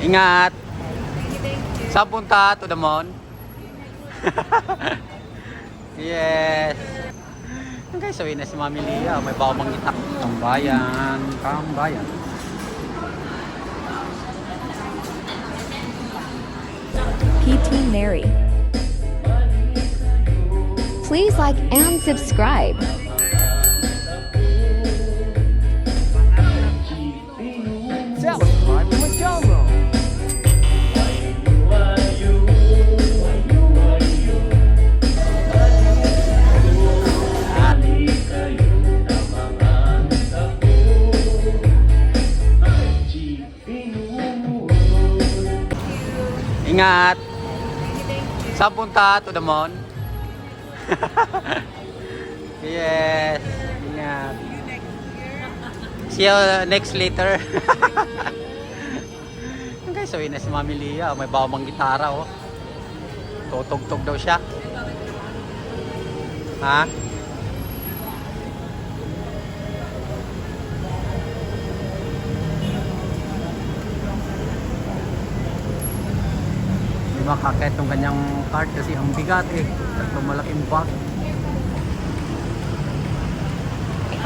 Ingat. Saan punta? To the mall? Yes. Okay, so na si Mami Lia. May bawa mangitak. Kambayan. Kambayan. PT Mary. Please like and subscribe. Subscribe to my channel. Ingat. Saan punta? To the mall? Yes. Ingat. See you next later. Okay, so na si Mami Lia. May bawang gitara, oh. Tutugtog daw siya. Ha? Hindi makakit ng kanyang cart kasi ang bigat eh. Itong malaking bag.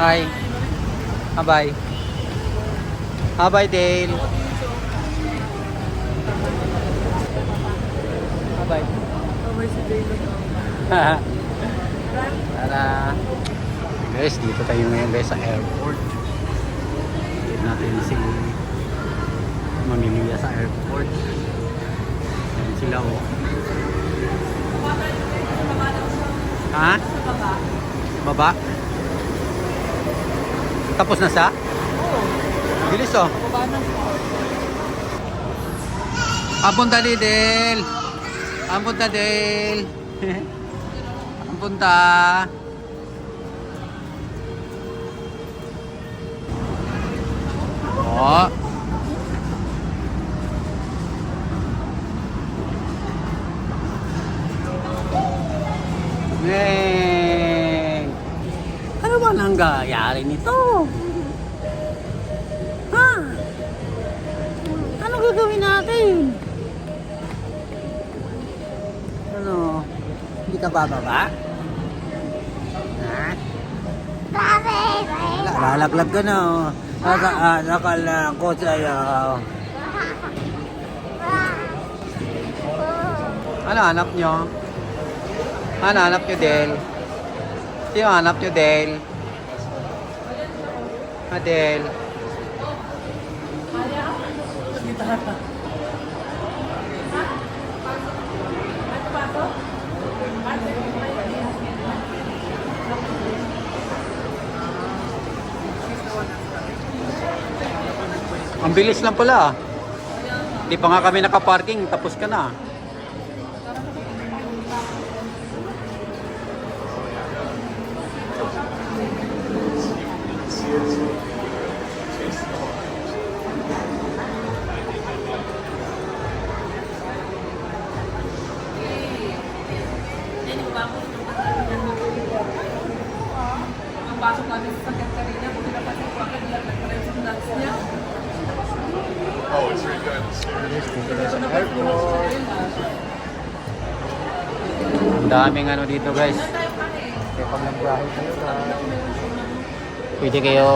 Hi. Bye. Bye, Dale. Bye. Tara. Guys, dito tayo ngayon guys sa airport. Dito natin si Mami Lia sa airport. Ayan sila, oh. Ha? Baba? Tapos na siya? Oo. Bilis, oh. Baba na. Apunta ni Del. Apunta Del. Apunta. Oh. Hey. Ano ba nangyayari nito? Ha? Ano gagawin natin? Ano? Hindi ka bababa? Ha? Lalaglag ka na, oh. Nakala ko sa'yo. Ano hanap nyo? Ano hanap nyo, Del? Sino hanap nyo, Del? Del? Ang bilis lang pala. Hindi pa nga kami nakaparking, tapos ka na. Pasok namin sa Katarina, buti na pasok ko agad lang nagparay sa nuts niya. Oh, it's right there. Ito na pasok na sa kanila. Ang daming ano dito, guys. Kaya pag nagbiyahe kayo, pwede kayo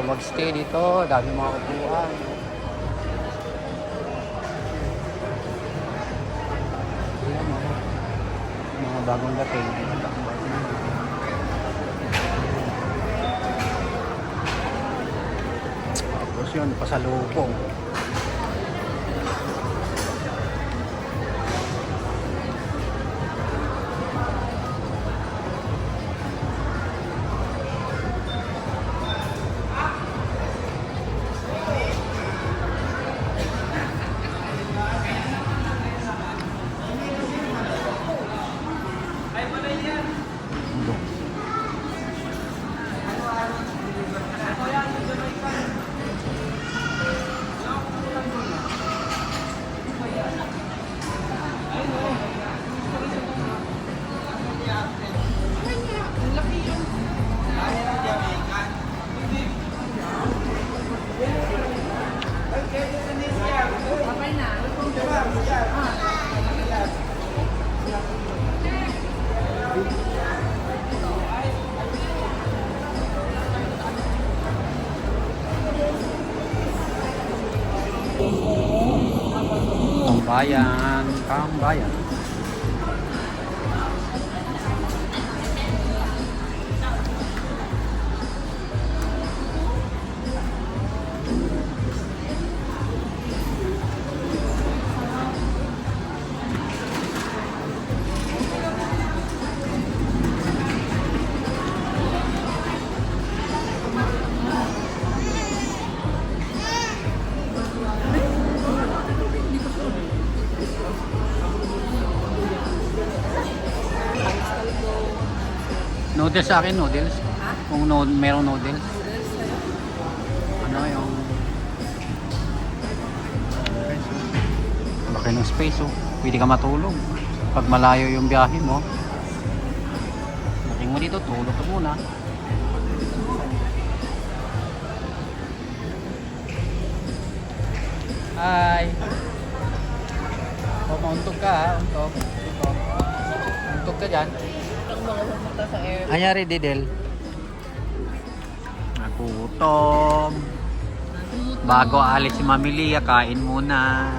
magstay dito. Daming mga upuan. Mga bagong dating. Tapos yun, pasalubong. Kambayan, Kambayan. Noodles sa akin, noodles. Kung merong noodles. Ano yung... Laki ng space oh. Pwede ka matulog. Pag malayo yung biyahe mo. Laking mo dito, tulog ka muna. Hi! O, mauntog ka ha. Untog. Untog ka dyan. Anyari, Didel? Nagutom. Bago alis si Mami Lia, kain muna.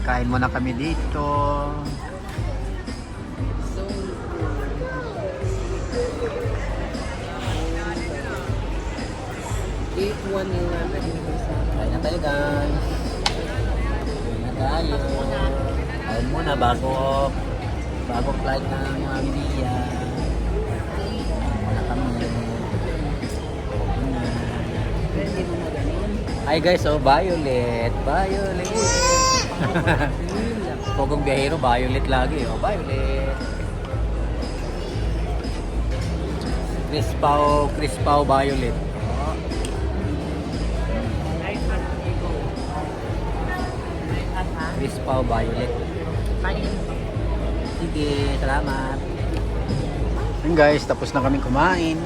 Kain muna kami dito. Kain na tayo guys. Kain na tayo. Kain muna bago flight ng Mami Lia. Wala kami. Hi guys, oh Violet. Pogong biyahero, Violet lagi. Oh, Violet. Chris Pao Violet. Oh. Chris Pao Violet. Sige, salamat. Yun guys, tapos na kaming kumain.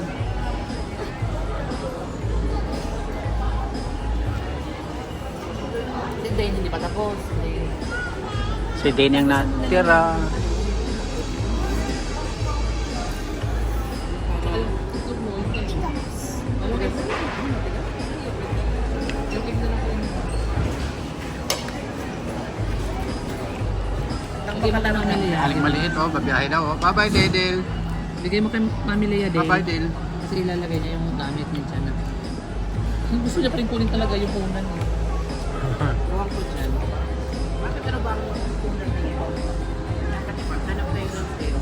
Si Dane hindi pa tapos. Si Dane yung natira. Bigay mo kay Mami Lia. Aling maliit oh, babiyahe daw oh. Bye-bye Dedel. Bigay mo kay Mami Lia din. Bye-bye Del. Kasi ilalagay niya yung gamit niya dyan. Gusto niya pa rin kunin talaga yung punan niya. Huwag ko dyan. Bakit pero ba ang punan niya? Hanap na yung sa'yo.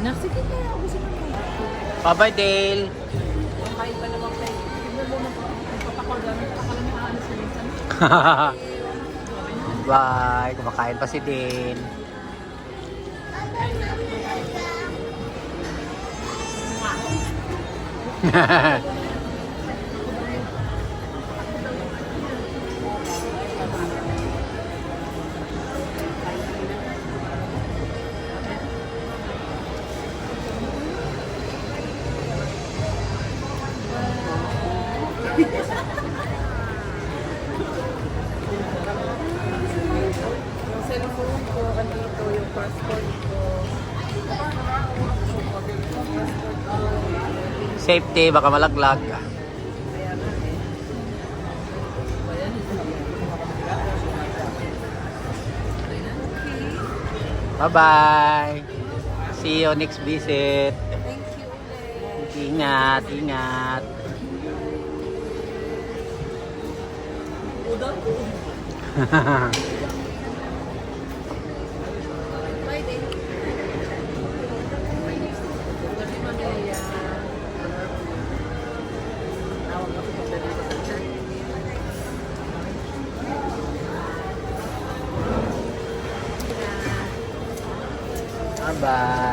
Nagsige ka. Gusto mo kayo. Bye-bye Del. Kain pa naman kayo. Tignan mo na magpapakol gamit. Akala niya aanis na minsan. Bye. Kumakain pa si Din. Yung cellphone ko, andito yung passport ko. Safety, baka malaglag. Bye-bye. See you next visit. Thank you. Ingat, ingat. Udang. Bye din. Bye-bye.